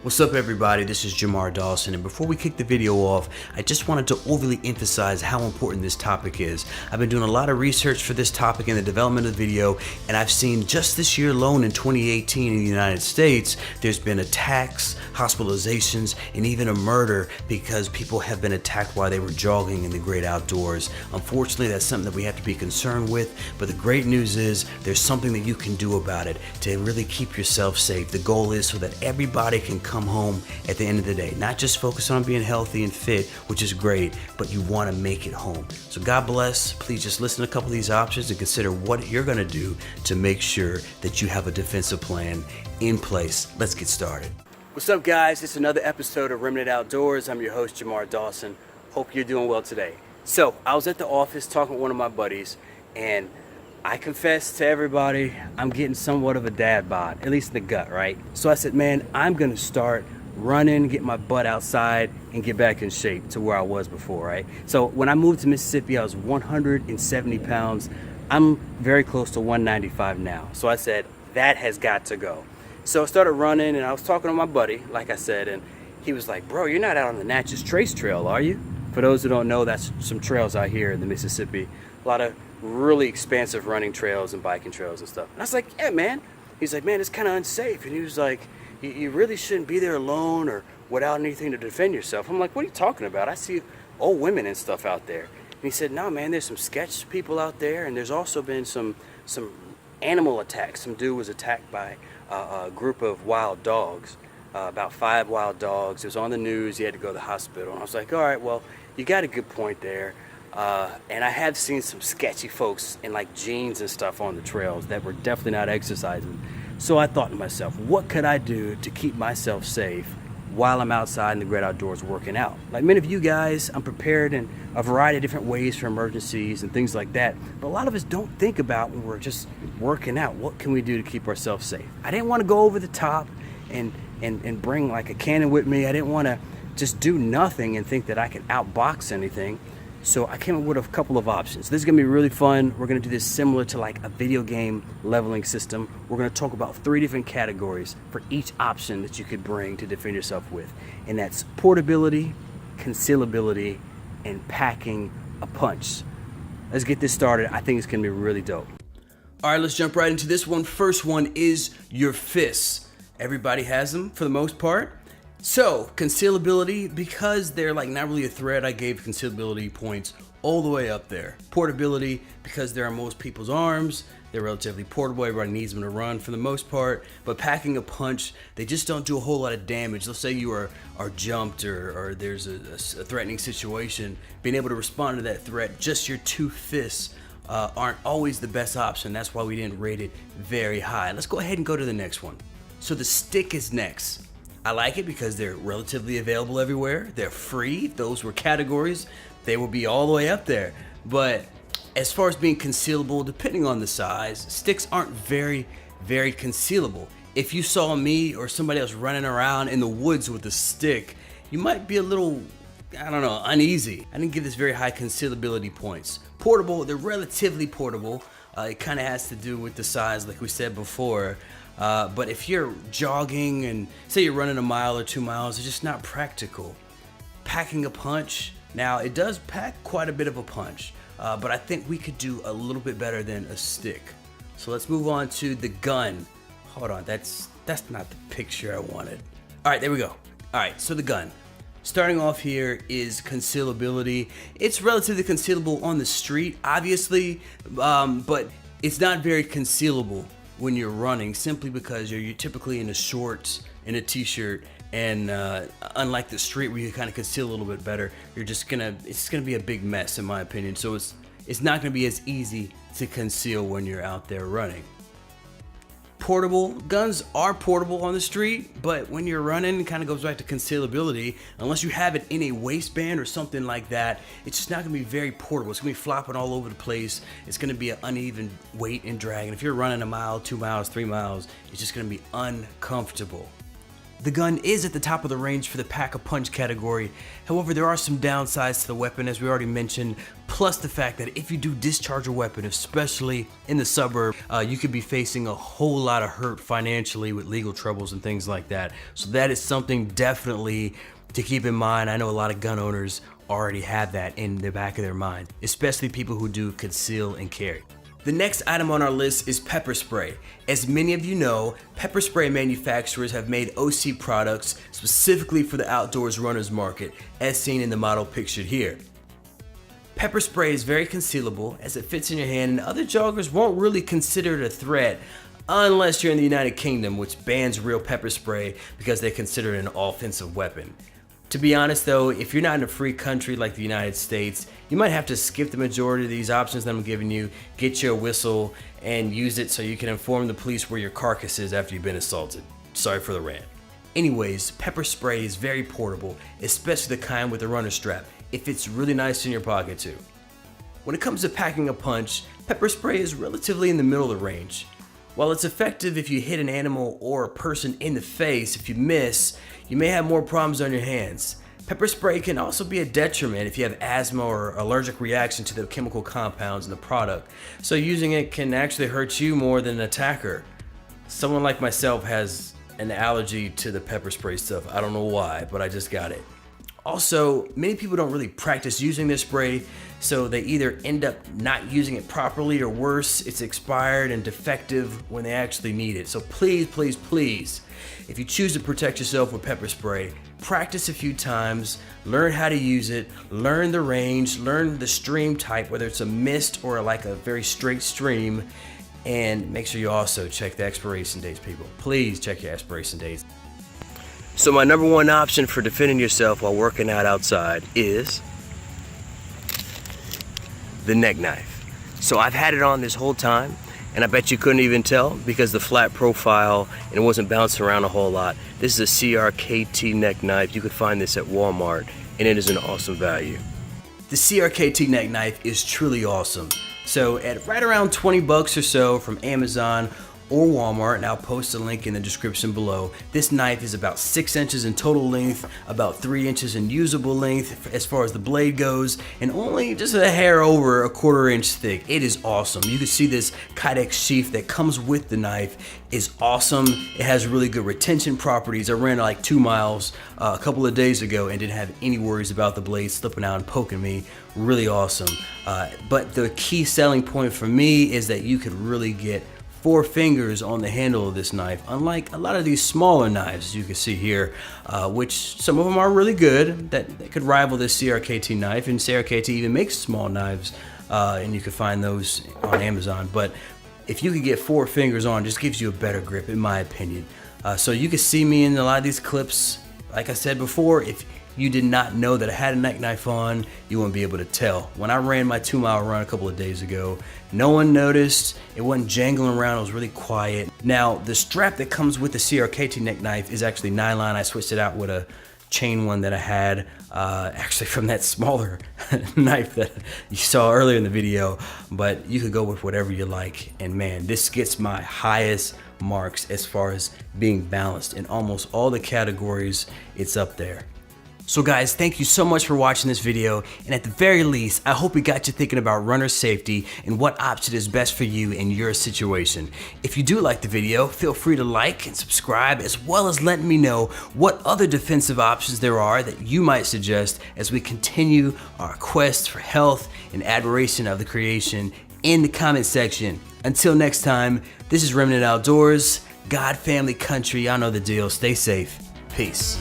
What's up everybody, this is Jamar Dawson, and before we kick the video off, I just wanted to overly emphasize how important this topic is. I've been doing a lot of research for this topic in the development of the video, and I've seen just this year alone in 2018 in the United States, there's been attacks, hospitalizations, and even a murder because people have been attacked while they were jogging in the great outdoors. Unfortunately, that's something that we have to be concerned with, but the great news is there's something that you can do about it to really keep yourself safe. The goal is so that everybody can come home at the end of the day, not just focus on being healthy and fit, which is great, but you want to make it home. So God bless. Please just listen to a couple of these options and consider what you're going to do to make sure that you have a defensive plan in place. Let's get started. What's up guys, it's another episode of Remnant Outdoors. I'm your host Jamar Dawson. Hope you're doing well today. So I was at the office talking with one of my buddies, and I confess to everybody, I'm getting somewhat of a dad bod, at least in the gut, right? So I said, man, I'm gonna start running, get my butt outside, and get back in shape to where I was before, right? So when I moved to Mississippi, I was 170 pounds. I'm very close to 195 now. So I said, that has got to go. So I started running, and I was talking to my buddy, like I said, and he was like, bro, you're not out on the Natchez Trace Trail, are you? For those who don't know, that's some trails out here in the Mississippi. A lot of really expansive running trails and biking trails and stuff. And I was like, yeah, man. He's like, man, it's kind of unsafe. And he was like, you really shouldn't be there alone or without anything to defend yourself. I'm like, what are you talking about? I see old women and stuff out there. And he said, no, man, there's some sketch people out there, and there's also been some animal attacks. Some dude was attacked by a group of wild dogs, about 5 wild dogs. It was on the news. He had to go to the hospital. And I was like, all right, well, you got a good point there. And I have seen some sketchy folks in like jeans and stuff on the trails that were definitely not exercising. So I thought to myself, what could I do to keep myself safe while I'm outside in the great outdoors working out? Like many of you guys, I'm prepared in a variety of different ways for emergencies and things like that. But a lot of us don't think about when we're just working out, what can we do to keep ourselves safe? I didn't want to go over the top and bring like a cannon with me. I didn't want to just do nothing and think that I could outbox anything. So I came up with a couple of options. This is gonna be really fun. We're gonna do this similar to like a video game leveling system. We're gonna talk about 3 different categories for each option that you could bring to defend yourself with. And that's portability, concealability, and packing a punch. Let's get this started. I think it's gonna be really dope. All right, let's jump right into this one. First one is your fists. Everybody has them for the most part. So, concealability, because they're like not really a threat, I gave concealability points all the way up there. Portability, because they're on most people's arms, they're relatively portable, everybody needs them to run for the most part. But packing a punch, they just don't do a whole lot of damage. Let's say you are jumped or there's a threatening situation. Being able to respond to that threat, just your 2 fists aren't always the best option. That's why we didn't rate it very high. Let's go ahead and go to the next one. So the stick is next. I like it because they're relatively available everywhere. They're free. Those were categories. They will be all the way up there. But as far as being concealable, depending on the size, sticks aren't very, very concealable. If you saw me or somebody else running around in the woods with a stick, you might be a little, I don't know, uneasy. I didn't give this very high concealability points. Portable, they're relatively portable. It kind of has to do with the size, like we said before. But if you're jogging and say you're running a mile or 2 miles, it's just not practical. Packing a punch, now it does pack quite a bit of a punch, but I think we could do a little bit better than a stick. So let's move on to the gun. Hold on, that's not the picture I wanted. All right, there we go. All right, so the gun. Starting off here is concealability. It's relatively concealable on the street, obviously, but it's not very concealable when you're running, simply because you're typically in a shorts and a t-shirt, and unlike the street where you kind of conceal a little bit better, it's gonna be a big mess in my opinion. So it's not gonna be as easy to conceal when you're out there running. Portable guns are portable on the street, but when you're running, it kind of goes back to concealability. Unless you have it in a waistband or something like that, it's just not gonna be very portable. It's gonna be flopping all over the place. It's gonna be an uneven weight and drag. And if you're running a mile, 2 miles, 3 miles, it's just gonna be uncomfortable. The gun is at the top of the range for the pack-a-punch category. However, there are some downsides to the weapon, as we already mentioned, plus the fact that if you do discharge a weapon, especially in the suburb, you could be facing a whole lot of hurt financially with legal troubles and things like that. So that is something definitely to keep in mind. I know a lot of gun owners already have that in the back of their mind, especially people who do conceal and carry. The next item on our list is pepper spray. As many of you know, pepper spray manufacturers have made OC products specifically for the outdoors runners market, as seen in the model pictured here. Pepper spray is very concealable as it fits in your hand, and other joggers won't really consider it a threat unless you're in the United Kingdom, which bans real pepper spray because they consider it an offensive weapon. To be honest though, if you're not in a free country like the United States, you might have to skip the majority of these options that I'm giving you, get you a whistle, and use it so you can inform the police where your carcass is after you've been assaulted. Sorry for the rant. Anyways, pepper spray is very portable, especially the kind with the runner strap. It fits really nice in your pocket too. When it comes to packing a punch, pepper spray is relatively in the middle of the range. While it's effective if you hit an animal or a person in the face, if you miss, you may have more problems on your hands. Pepper spray can also be a detriment if you have asthma or allergic reaction to the chemical compounds in the product. So using it can actually hurt you more than an attacker. Someone like myself has an allergy to the pepper spray stuff. I don't know why, but I just got it. Also, many people don't really practice using this spray, so they either end up not using it properly, or worse, it's expired and defective when they actually need it. So please, please, please, if you choose to protect yourself with pepper spray, practice a few times, learn how to use it, learn the range, learn the stream type, whether it's a mist or like a very straight stream, and make sure you also check the expiration dates, people. Please check your expiration dates. So my number one option for defending yourself while working out outside is the neck knife. So I've had it on this whole time, and I bet you couldn't even tell because the flat profile and it wasn't bouncing around a whole lot. This is a CRKT neck knife. You could find this at Walmart, and it is an awesome value. The CRKT neck knife is truly awesome. So at right around 20 bucks or so from Amazon or Walmart, and I'll post a link in the description below. This knife is about 6 inches in total length, about 3 inches in usable length as far as the blade goes, and only just a hair over a 1/4 inch thick. It is awesome. You can see this Kydex sheath that comes with the knife is awesome. It has really good retention properties. I ran like 2 miles a couple of days ago and didn't have any worries about the blade slipping out and poking me. Really awesome. But the key selling point for me is that you could really get 4 fingers on the handle of this knife, unlike a lot of these smaller knives you can see here, which some of them are really good, that could rival this CRKT knife, and CRKT even makes small knives, and you can find those on Amazon. But if you could get 4 fingers on, it just gives you a better grip, in my opinion. So you can see me in a lot of these clips. Like I said before, if you did not know that I had a neck knife on, you wouldn't be able to tell. When I ran my 2-mile run a couple of days ago, no one noticed. It wasn't jangling around, it was really quiet. Now, the strap that comes with the CRKT neck knife is actually nylon. I switched it out with a chain one that I had, actually from that smaller knife that you saw earlier in the video, but you could go with whatever you like. And man, this gets my highest marks as far as being balanced. In almost all the categories, it's up there. So guys, thank you so much for watching this video, and at the very least, I hope it got you thinking about runner safety and what option is best for you in your situation. If you do like the video, feel free to like and subscribe, as well as letting me know what other defensive options there are that you might suggest as we continue our quest for health and admiration of the creation in the comment section. Until next time, this is Remnant Outdoors, God, family, country, y'all know the deal. Stay safe. Peace.